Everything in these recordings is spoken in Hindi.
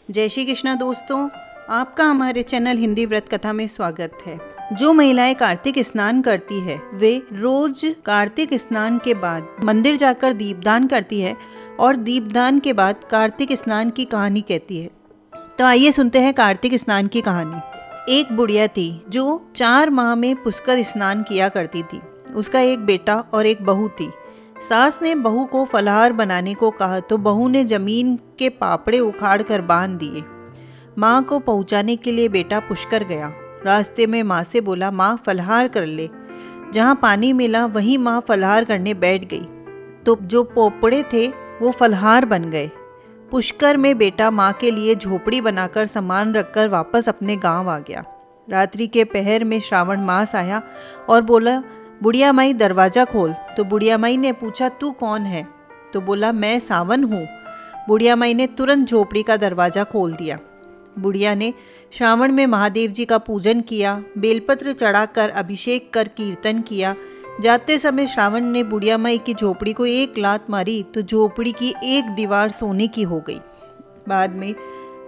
जय श्री कृष्णा दोस्तों, आपका हमारे चैनल हिंदी व्रत कथा में स्वागत है। जो महिलाएं कार्तिक स्नान करती है वे रोज कार्तिक स्नान के बाद मंदिर जाकर दीपदान करती है और दीपदान के बाद कार्तिक स्नान की कहानी कहती है। तो आइए सुनते हैं कार्तिक स्नान की कहानी। एक बुढ़िया थी जो 4 माह में पुष्कर स्नान किया करती थी। उसका एक बेटा और एक बहू थी। सास ने बहू को फलाहार बनाने को कहा तो बहू ने जमीन के पापड़े उखाड़ कर बांध दिए। माँ को पहुँचाने के लिए बेटा पुष्कर गया। रास्ते में माँ से बोला, माँ फलाहार कर ले। जहाँ पानी मिला वहीं माँ फलाहार करने बैठ गई तो जो पोपड़े थे वो फलाहार बन गए। पुष्कर में बेटा माँ के लिए झोपड़ी बनाकर सामान रखकर वापस अपने गांव आ गया। रात्रि के पहर में श्रावण मास आया और बोला, बुढ़िया माई दरवाज़ा खोल। तो बुढ़िया माई ने पूछा, तू कौन है? तो बोला, मैं सावन हूँ। बुढ़िया माई ने तुरंत झोपड़ी का दरवाज़ा खोल दिया। बुढ़िया ने श्रावण में महादेव जी का पूजन किया, बेलपत्र चढ़ाकर अभिषेक कर कीर्तन किया। जाते समय श्रावण ने बुढ़िया माई की झोपड़ी को एक लात मारी तो झोपड़ी की एक दीवार सोने की हो गई। बाद में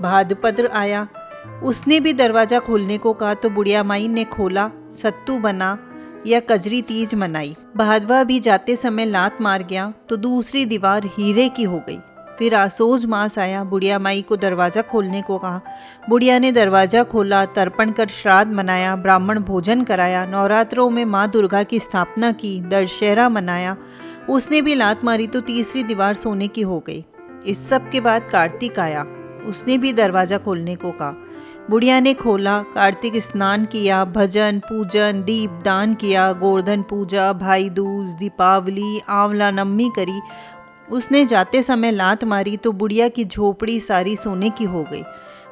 भाद्रपद आया, उसने भी दरवाज़ा खोलने को कहा तो बुढ़िया माई ने खोला। सत्तू बना या कजरी तीज मनाई। भादवा भी जाते समय लात मार गया तो दूसरी दीवार हीरे की हो गई। फिर आसोज मास आया, बुढ़िया माई को दरवाज़ा खोलने को कहा। बुढ़िया ने दरवाज़ा खोला, तर्पण कर श्राद्ध मनाया, ब्राह्मण भोजन कराया। नवरात्रों में माँ दुर्गा की स्थापना की, दशहरा मनाया। उसने भी लात मारी तो तीसरी दीवार सोने की हो गई। इस सब के बाद कार्तिक आया, उसने भी दरवाज़ा खोलने को कहा। बुढ़िया ने खोला, कार्तिक स्नान किया, भजन पूजन दीप दान किया, गोवर्धन पूजा, भाई दूज, दीपावली, आंवला नवमी करी। उसने जाते समय लात मारी तो बुढ़िया की झोपड़ी सारी सोने की हो गई।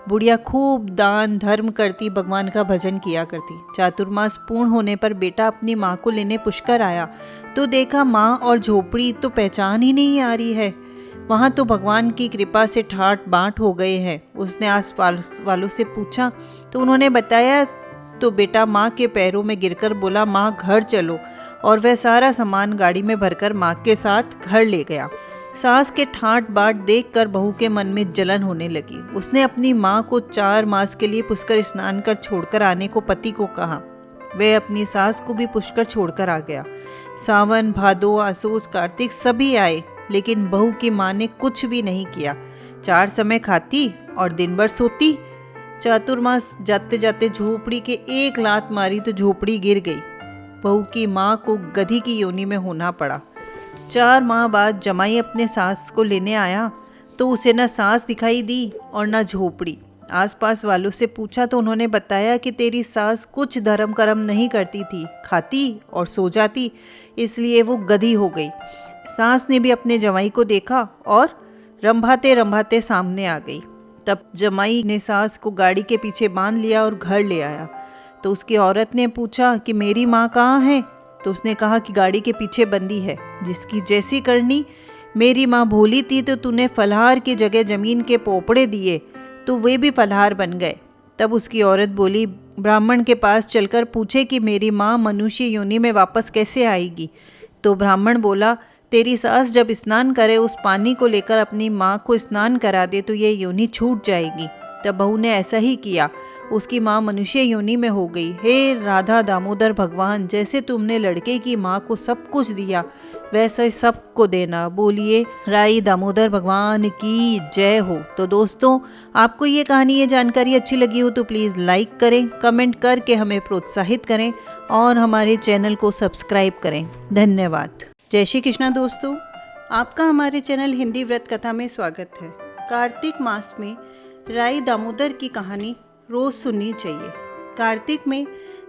बुढ़िया खूब दान धर्म करती, भगवान का भजन किया करती। चातुर्मास पूर्ण होने पर बेटा अपनी माँ को लेने पुष्कर आया तो देखा माँ और झोपड़ी तो पहचान ही नहीं आ रही है। वहाँ तो भगवान की कृपा से ठाट बाट हो गए हैं। उसने आस पास वालों से पूछा तो उन्होंने बताया तो बेटा माँ के पैरों में गिरकर बोला, माँ घर चलो, और वह सारा सामान गाड़ी में भरकर माँ के साथ घर ले गया। सास के ठाट बाट देखकर बहू के मन में जलन होने लगी। उसने अपनी माँ को 4 मास के लिए पुष्कर स्नान कर छोड़कर आने को पति को कहा। वह अपनी सास को भी पुष्कर छोड़कर आ गया। सावन, भादो, आसोस, कार्तिक सभी आए लेकिन बहू की माँ ने कुछ भी नहीं किया। 4 समय खाती और दिन भर सोती। चातुर्मास जाते जाते झोपड़ी के एक लात मारी तो झोपड़ी गिर गई। बहू की माँ को गधी की योनि में होना पड़ा। 4 माह बाद जमाई अपने सास को लेने आया तो उसे न सास दिखाई दी और न झोपड़ी। आसपास वालों से पूछा तो उन्होंने बताया कि तेरी सास कुछ धर्म कर्म नहीं करती थी, खाती और सो जाती, इसलिए वो गधी हो गई। सास ने भी अपने जमाई को देखा और रंभाते रंभाते सामने आ गई। तब जमाई ने सास को गाड़ी के पीछे बांध लिया और घर ले आया। तो उसकी औरत ने पूछा कि मेरी माँ कहाँ है? तो उसने कहा कि गाड़ी के पीछे बंदी है। जिसकी जैसी करनी, मेरी माँ भोली थी तो तूने फलाहार की जगह जमीन के पोपड़े दिए तो वे भी फलाहार बन गए। तब उसकी औरत बोली, ब्राह्मण के पास चलकर पूछे कि मेरी माँ मनुष्य योनि में वापस कैसे आएगी। तो ब्राह्मण बोला, तेरी सास जब स्नान करे उस पानी को लेकर अपनी माँ को स्नान करा दे तो ये योनि छूट जाएगी। तब बहू ने ऐसा ही किया, उसकी माँ मनुष्य योनि में हो गई। हे राधा दामोदर भगवान, जैसे तुमने लड़के की माँ को सब कुछ दिया वैसे सबको देना। बोलिए राई दामोदर भगवान की जय हो। तो दोस्तों, आपको ये कहानी, ये जानकारी अच्छी लगी हो तो प्लीज़ लाइक करें, कमेंट करके हमें प्रोत्साहित करें और हमारे चैनल को सब्सक्राइब करें। धन्यवाद। जय श्री कृष्णा दोस्तों, आपका हमारे चैनल हिंदी व्रत कथा में स्वागत है। कार्तिक मास में राई दामोदर की कहानी रोज़ सुननी चाहिए। कार्तिक में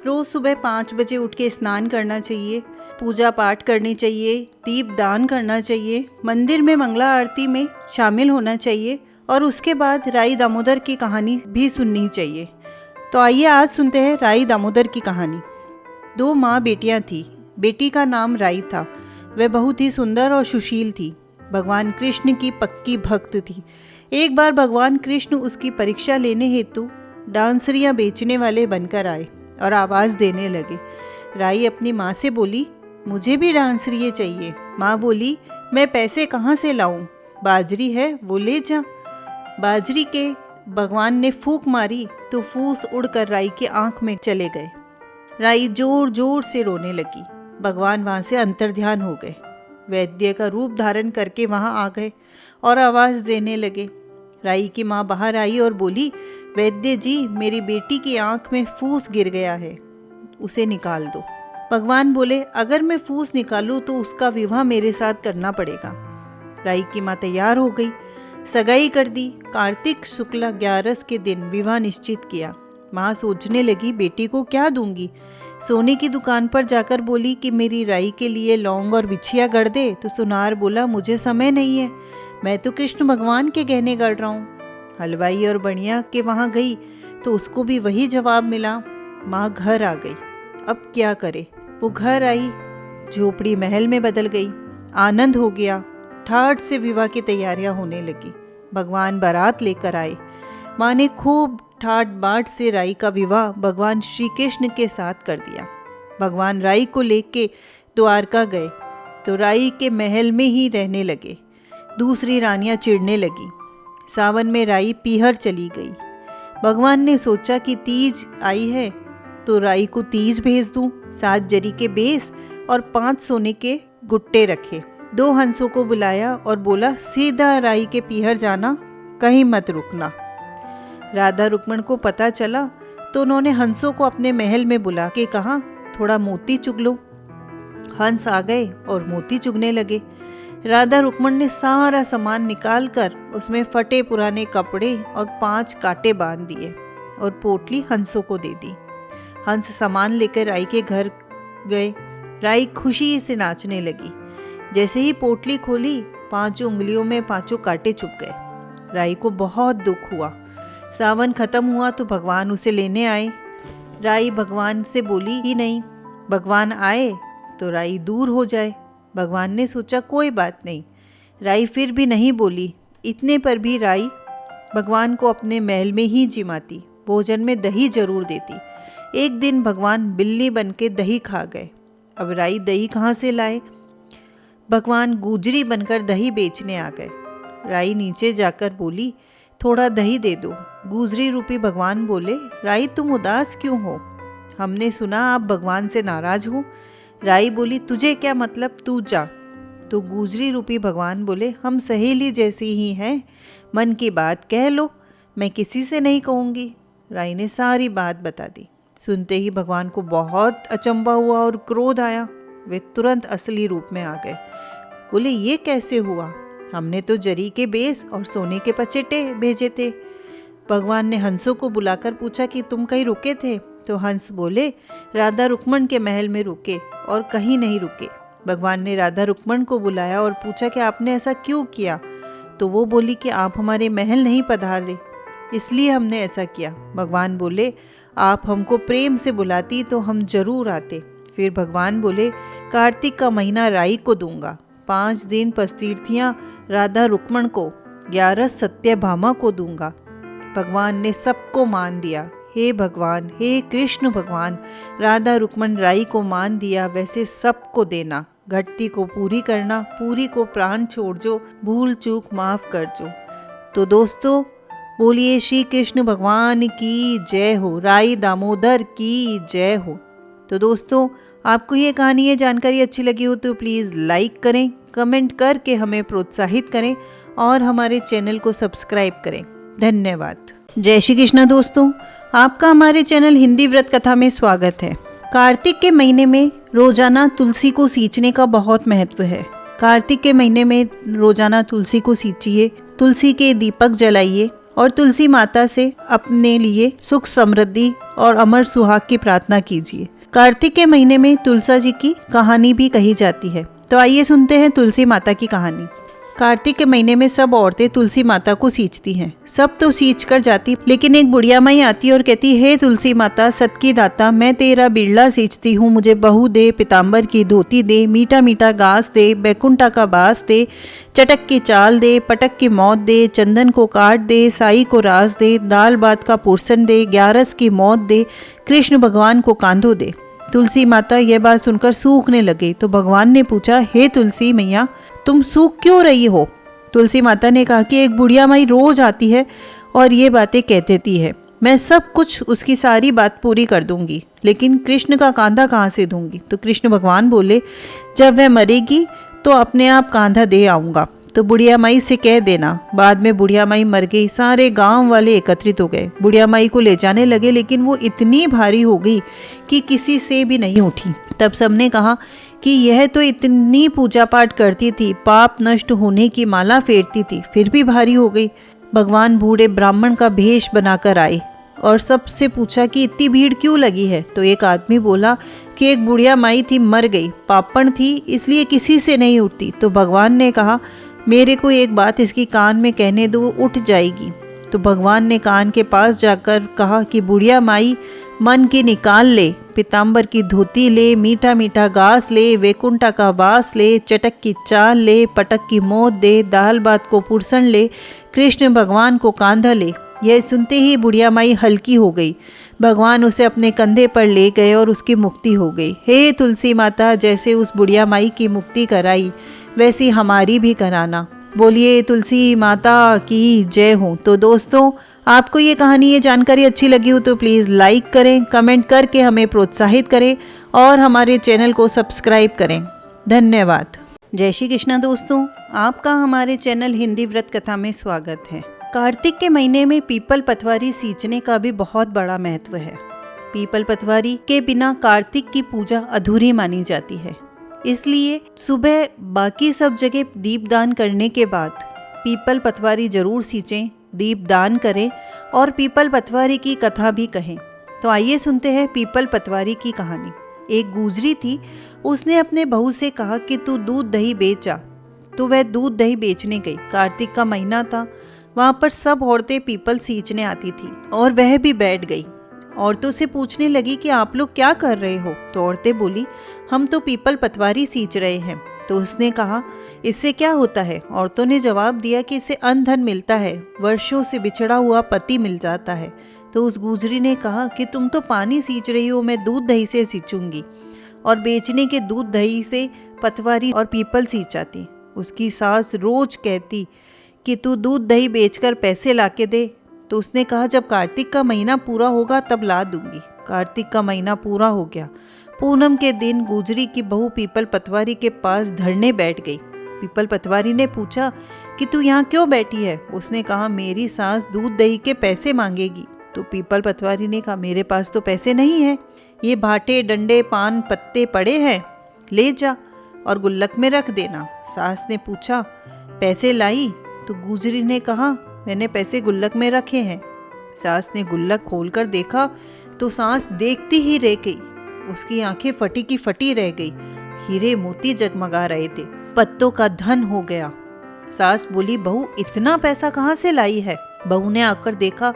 रोज़ सुबह 5 बजे उठ के स्नान करना चाहिए, पूजा पाठ करनी चाहिए, दीप दान करना चाहिए, मंदिर में मंगला आरती में शामिल होना चाहिए और उसके बाद राई दामोदर की कहानी भी सुननी चाहिए। तो आइए आज सुनते हैं राई दामोदर की कहानी। 2 माँ बेटियाँ थीं। बेटी का नाम राई था। वह बहुत ही सुंदर और सुशील थी। भगवान कृष्ण की पक्की भक्त थी। एक बार भगवान कृष्ण उसकी परीक्षा लेने हेतु डांसरियां बेचने वाले बनकर आए और आवाज़ देने लगे। राई अपनी माँ से बोली, मुझे भी डांसरिये चाहिए। माँ बोली, मैं पैसे कहाँ से लाऊं? बाजरी है वो ले जा। बाजरी के भगवान ने फूंक मारी तो फूस उड़कर राई के आंख में चले गए। राई जोर जोर से रोने लगी। भगवान वहां से अंतर्ध्यान हो गए। वैद्य का रूप धारण करके वहां आ गए और आवाज देने लगे। राई की माँ बाहर आई और बोली, वैद्य जी, मेरी बेटी की आंख में फूस गिर गया है, उसे निकाल दो। भगवान बोले, अगर मैं फूस निकालूं तो उसका विवाह मेरे साथ करना पड़ेगा। राई की माँ तैयार हो गई, सगाई कर दी। कार्तिक शुक्ला 11 के दिन विवाह निश्चित किया। माँ सोचने लगी, बेटी को क्या दूंगी। सोने की दुकान पर जाकर बोली कि मेरी राई के लिए लौंग और बिछिया गढ़ दे। तो सुनार बोला, मुझे समय नहीं है, मैं तो कृष्ण भगवान के गहने गढ़ रहा हूँ। हलवाई और बनिया के वहाँ गई तो उसको भी वही जवाब मिला। माँ घर आ गई, अब क्या करे। वो घर आई, झोपड़ी महल में बदल गई। आनंद हो गया। ठाठ से विवाह की तैयारियां होने लगी। भगवान बारात लेकर आए। माँ ने खूब ठाट बाट से राई का विवाह भगवान श्री कृष्ण के साथ कर दिया। भगवान राई को लेके द्वारका गए तो राई के महल में ही रहने लगे। दूसरी रानियां चिढ़ने लगी। सावन में राई पीहर चली गई। भगवान ने सोचा कि तीज आई है तो राई को तीज भेज दूं। 7 जरी के बेस और 5 सोने के गुट्टे रखे। 2 हंसों को बुलाया और बोला, सीधा राई के पीहर जाना, कहीं मत रुकना। राधा रुक्मण को पता चला तो उन्होंने हंसों को अपने महल में बुला के कहा, थोड़ा मोती चुग लो। हंस आ गए और मोती चुगने लगे। राधा रुक्मण ने सारा सामान निकाल कर उसमें फटे पुराने कपड़े और 5 कांटे बांध दिए और पोटली हंसों को दे दी। हंस सामान लेकर राई के घर गए। राई खुशी से नाचने लगी। जैसे ही पोटली खोली, 5 उंगलियों में 5 कांटे चुभ गए। राई को बहुत दुख हुआ। सावन खत्म हुआ तो भगवान उसे लेने आए। राई भगवान से बोली ही नहीं, भगवान आए तो राई दूर हो जाए। भगवान ने सोचा कोई बात नहीं। राई फिर भी नहीं बोली। इतने पर भी राई भगवान को अपने महल में ही जिमाती, भोजन में दही जरूर देती। एक दिन भगवान बिल्ली बन के दही खा गए। अब राई दही कहाँ से लाए। भगवान गुजरी बनकर दही बेचने आ गए। राई नीचे जाकर बोली, थोड़ा दही दे दो। गुजरी रूपी भगवान बोले, राई तुम उदास क्यों हो, हमने सुना आप भगवान से नाराज हो। राई बोली, तुझे क्या मतलब, तू जा। तो गुजरी रूपी भगवान बोले, हम सहेली जैसी ही हैं, मन की बात कह लो, मैं किसी से नहीं कहूँगी। राई ने सारी बात बता दी। सुनते ही भगवान को बहुत अचंभा हुआ और क्रोध आया। वे तुरंत असली रूप में आ गए। बोले, ये कैसे हुआ, हमने तो जरी के बेस और सोने के पचेटे भेजे थे। भगवान ने हंसों को बुलाकर पूछा कि तुम कहीं रुके थे। तो हंस बोले, राधा रुक्मण के महल में रुके और कहीं नहीं रुके। भगवान ने राधा रुक्मण को बुलाया और पूछा कि आपने ऐसा क्यों किया। तो वो बोली कि आप हमारे महल नहीं पधारे, इसलिए हमने ऐसा किया। भगवान बोले, आप हमको प्रेम से बुलाती तो हम जरूर आते। फिर भगवान बोले, कार्तिक का महीना राई को दूंगा, 5 दिन पस्तीर्थियाँ राधा रुक्मण को, 11 सत्यभामा को दूंगा। भगवान ने सबको मान दिया। हे भगवान, हे कृष्ण भगवान, राधा रुक्मण राई को मान दिया, वैसे सबको देना। घट्टी को पूरी करना, पूरी को प्राण छोड़ जो, भूल चूक माफ कर जो। तो दोस्तों, बोलिए श्री कृष्ण भगवान की जय हो, राई दामोदर की जय हो। तो दोस्तों, आपको ये कहानी, ये जानकारी अच्छी लगी हो तो प्लीज़ लाइक करें, कमेंट करके हमें प्रोत्साहित करें और हमारे चैनल को सब्सक्राइब करें। धन्यवाद। जय श्री कृष्ण दोस्तों, आपका हमारे चैनल हिंदी व्रत कथा में स्वागत है। कार्तिक के महीने में रोजाना तुलसी को सींचने का बहुत महत्व है। कार्तिक के महीने में रोजाना तुलसी को सींचिए, तुलसी के दीपक जलाइए और तुलसी माता से अपने लिए सुख समृद्धि और अमर सुहाग की प्रार्थना कीजिए। कार्तिक के महीने में तुलसा जी की कहानी भी कही जाती है। तो आइए सुनते हैं तुलसी माता की कहानी। कार्तिक के महीने में सब औरतें तुलसी माता को सींचती हैं। सब तो सींच कर जाती, लेकिन एक बुढ़िया माई आती और कहती, हे तुलसी माता, सत की दाता, मैं तेरा बिरला सींचती हूँ, मुझे बहू दे, पीताम्बर की धोती दे, मीठा मीठा घास दे, बैकुंठा का बास दे, चटक की चाल दे, पटक की मौत दे, चंदन को काट दे, साई को रास दे, दाल भात का पुरसन दे, 11 की मौत दे, कृष्ण भगवान को कांधो दे। तुलसी माता यह बात सुनकर सूखने लगे। तो भगवान ने पूछा, हे तुलसी मैया, तुम सूख क्यों रही हो। तुलसी माता ने कहा कि एक बुढ़िया माई रोज आती है और ये बातें कहती है। मैं सब कुछ उसकी सारी बात पूरी कर दूंगी, लेकिन कृष्ण का कांधा कहाँ से दूंगी। तो कृष्ण भगवान बोले, जब वह मरेगी तो अपने आप कांधा दे आऊँगा, तो बुढ़िया माई से कह देना। बाद में बुढ़िया माई मर गई। सारे गांव वाले एकत्रित हो गए, बुढ़िया माई को ले जाने लगे, लेकिन वो इतनी भारी हो गई कि किसी से भी नहीं उठी। तब सबने कहा कि यह तो इतनी पूजा पाठ करती थी, पाप नष्ट होने की माला फेरती थी, फिर भी भारी हो गई। भगवान बूढ़े ब्राह्मण का भेष बनाकर आए और सबसे पूछा कि इतनी भीड़ क्यों लगी है। तो एक आदमी बोला कि एक बुढ़िया माई थी, मर गई, पापण थी, इसलिए किसी से नहीं उठती। तो भगवान ने कहा, मेरे को एक बात इसकी कान में कहने दो, उठ जाएगी। तो भगवान ने कान के पास जाकर कहा कि बुढ़िया माई, मन की निकाल ले, पीताम्बर की धोती ले, मीठा मीठा घास ले, वैकुंठा का वास ले, चटक की चाल ले, पटक की मौत दे, दाल भात को पुरसन ले, कृष्ण भगवान को कांधा ले। यह सुनते ही बुढ़िया माई हल्की हो गई। भगवान उसे अपने कंधे पर ले गए और उसकी मुक्ति हो गई। हे तुलसी माता, जैसे उस बुढ़िया माई की मुक्ति कराई वैसी हमारी भी कराना। बोलिए तुलसी माता की जय हो। तो दोस्तों, आपको ये कहानी, ये जानकारी अच्छी लगी हो तो प्लीज़ लाइक करें, कमेंट करके हमें प्रोत्साहित करें और हमारे चैनल को सब्सक्राइब करें। धन्यवाद। जय श्री कृष्ण दोस्तों, आपका हमारे चैनल हिंदी व्रत कथा में स्वागत है। कार्तिक के महीने में पीपल पतवारी सींचने का भी बहुत बड़ा महत्व है। पीपल पतवारी के बिना कार्तिक की पूजा अधूरी मानी जाती है, इसलिए सुबह बाकी सब जगह दीपदान करने के बाद पीपल पतवारी जरूर सींचें, दीपदान करें और पीपल पतवारी की कथा भी कहें। तो आइए सुनते हैं पीपल पतवारी की कहानी। एक गुजरी थी, उसने अपने बहू से कहा कि तू दूध दही बेच आ। तो वह दूध दही बेचने गई। कार्तिक का महीना था, वहाँ पर सब औरतें पीपल सींचने आती थी और वह भी बैठ गई। औरतों से पूछने लगी कि आप लोग क्या कर रहे हो। तो औरतें बोली, हम तो पीपल पतवारी सींच रहे हैं। तो उसने कहा, इससे क्या होता है। औरतों ने जवाब दिया कि इससे अन्न धन मिलता है, वर्षों से बिछड़ा हुआ पति मिल जाता है। तो उस गुजरी ने कहा कि तुम तो पानी सींच रही हो, मैं दूध दही से सींचूंगी। और बेचने के दूध दही से पतवारी और पीपल सींचाती। उसकी सास रोज कहती कि तू दूध दही बेचकर पैसे लाके दे। तो उसने कहा, जब कार्तिक का महीना पूरा होगा तब ला दूंगी। कार्तिक का महीना पूरा हो गया। पूनम के दिन गुजरी की बहू पीपल पतवारी के पास धरने बैठ गई। पीपल पतवारी ने पूछा कि तू यहाँ क्यों बैठी है। उसने कहा, मेरी सास दूध दही के पैसे मांगेगी। तो पीपल पतवारी ने कहा, मेरे पास तो पैसे नहीं है, ये भाटे डंडे पान पत्ते पड़े हैं, ले जा और गुल्लक में रख देना। सास ने पूछा, पैसे लाई। तो गुजरी ने कहा, मैंने पैसे गुल्लक में रखे हैं। सास ने गुल्लक खोलकर देखा तो सास देखती ही रह गई। उसकी आंखें फटी की फटी रह गई। हीरे मोती जगमगा रहे थे, पत्तों का धन हो गया। सास बोली, बहू इतना पैसा कहाँ से लाई है। बहू ने आकर देखा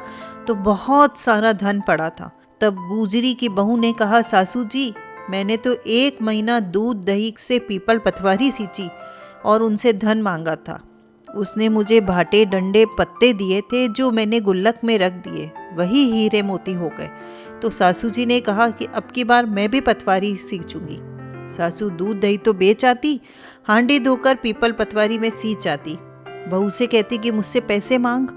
तो बहुत सारा धन पड़ा था। तब गुजरी की बहू ने कहा, सासू जी, मैंने तो 1 महीना दूध दही से पीपल पतवारी सींची और उनसे धन मांगा था। उसने मुझे भाटे डंडे पत्ते दिए थे जो मैंने गुल्लक में रख दिए, वही हीरे मोती हो गए। तो सासू जी ने कहा कि अब की बार मैं भी पतवारी सींचूंगी। सासू दूध दही तो बेच आती, हांडी धोकर पीपल पतवारी में सींच आती। बहू से कहती कि मुझसे पैसे मांग।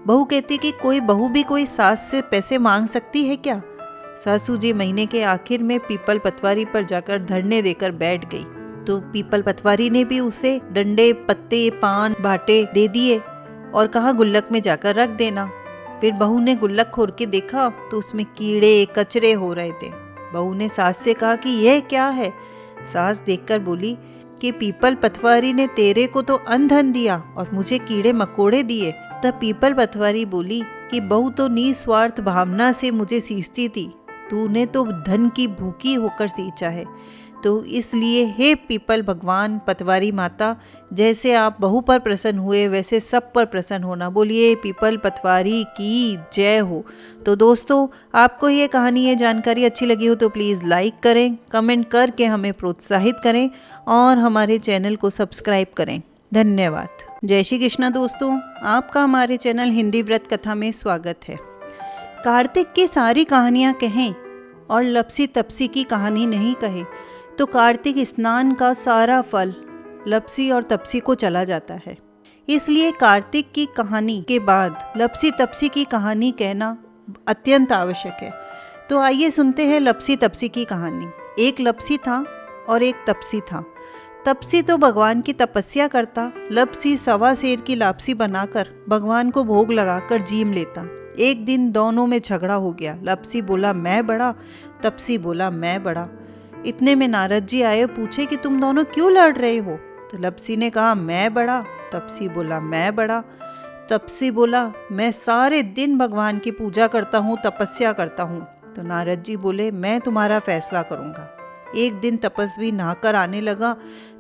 बहू कहती कि कोई बहू भी कोई सास से पैसे मांग सकती है क्या। सासू जी महीने के आखिर में पीपल पतवारी पर जाकर धरने देकर बैठ गई। तो पीपल पतवारी ने भी उसे डंडे पत्ते पान भाटे दे दिए और कहा, गुल्लक में जाकर रख देना। फिर बहू ने गुल्लक खोल के देखा तो उसमें कीड़े कचरे हो रहे थे। बहू ने सास से कहा कि यह क्या है। सास देखकर बोली कि पीपल पतवारी ने तेरे को तो अन्न धन दिया और मुझे कीड़े मकोड़े दिए। तब पीपल पतवारी बोली कि बहू तो निस्वार्थ भावना से मुझे सींचती थी, तूने तो धन की भूखी होकर सींचा है। तो इसलिए हे पीपल भगवान पतवारी माता, जैसे आप बहू पर प्रसन्न हुए वैसे सब पर प्रसन्न होना। बोलिए पीपल पतवारी की जय हो। तो दोस्तों, आपको ये कहानी, ये जानकारी अच्छी लगी हो तो प्लीज़ लाइक करें, कमेंट करके हमें प्रोत्साहित करें और हमारे चैनल को सब्सक्राइब करें। धन्यवाद। जय श्री कृष्ण दोस्तों, आपका हमारे चैनल हिंदी व्रत कथा में स्वागत है। कार्तिक की सारी कहानियाँ कहें और लपसी तपसी की कहानी नहीं कहे तो कार्तिक स्नान का सारा फल लपसी और तपसी को चला जाता है। इसलिए कार्तिक की कहानी के बाद लपसी तपसी की कहानी कहना अत्यंत आवश्यक है। तो आइए सुनते हैं लपसी तपसी की कहानी। एक लपसी था और एक तपसी था। तपसी तो भगवान की तपस्या करता, लपसी सवा सेर की लापसी बनाकर भगवान को भोग लगाकर जीम लेता। एक दिन दोनों में झगड़ा हो गया। लपसी बोला मैं बड़ा, तपसी बोला मैं बड़ा। इतने में नारद जी आए, पूछे कि तुम दोनों क्यों लड़ रहे हो? तो लपसी ने कहा मैं बड़ा, तपसी बोला मैं बड़ा। तपसी बोला मैं सारे दिन भगवान की पूजा करता हूँ, तपस्या करता हूँ। तो नारद जी बोले मैं तुम्हारा फैसला करूँगा। एक दिन तपस्वी नहाकर आने लगा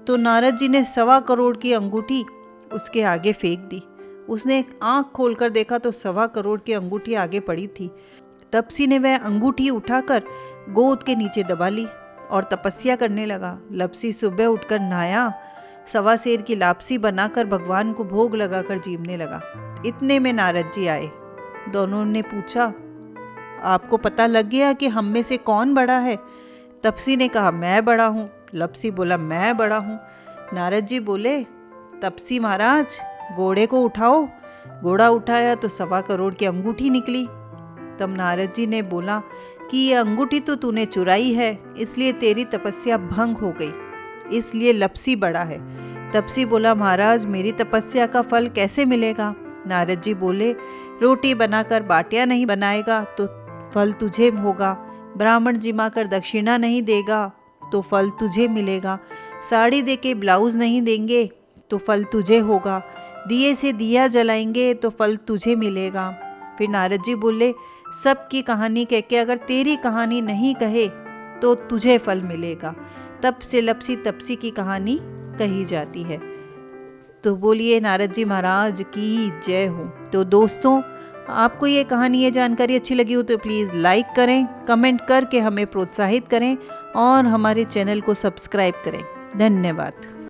तो नारद जी ने 1.25 करोड़ की अंगूठी उसके आगे फेंक दी। उसने आंख खोलकर देखा तो 1.25 करोड़ की अंगूठी आगे पड़ी थी। तपसी ने वह अंगूठी उठाकर गोद के नीचे दबा ली और तपस्या करने लगा। लपसी सुबह उठकर नहाया, 1.25 सेर की लापसी बनाकर भगवान को भोग लगाकर जीवने लगा। इतने में नारद जी आए। दोनों ने पूछा आपको पता लग गया कि हम में से कौन बड़ा है? तपसी ने कहा मैं बड़ा हूँ। लपसी बोला मैं बड़ा हूँ। नारद जी बोले तपसी महाराज घोड़े को उठाओ। घोड़ा उठाया तो 1.25 करोड़ की अंगूठी निकली। तब नारद जी ने बोला कि ये अंगूठी तो तूने चुराई है, इसलिए तेरी तपस्या भंग हो गई, इसलिए लपसी बड़ा है। तपसी बोला महाराज मेरी तपस्या का फल कैसे मिलेगा? नारद जी बोले रोटी बनाकर बाटियां नहीं बनाएगा तो फल तुझे होगा, ब्राह्मण जिमा कर दक्षिणा नहीं देगा तो फल तुझे मिलेगा, साड़ी देके ब्लाउज नहीं देंगे तो फल तुझे होगा, दिए से दिया जलाएंगे तो फल तुझे मिलेगा। फिर नारद जी बोले सबकी कहानी कह के अगर तेरी कहानी नहीं कहे तो तुझे फल मिलेगा। तब से लपसी तपसी की कहानी कही जाती है। तो बोलिए नारद जी महाराज की जय हो। तो दोस्तों आपको ये कहानी, ये जानकारी अच्छी लगी हो तो प्लीज़ लाइक करें, कमेंट करके हमें प्रोत्साहित करें और हमारे चैनल को सब्सक्राइब करें। धन्यवाद।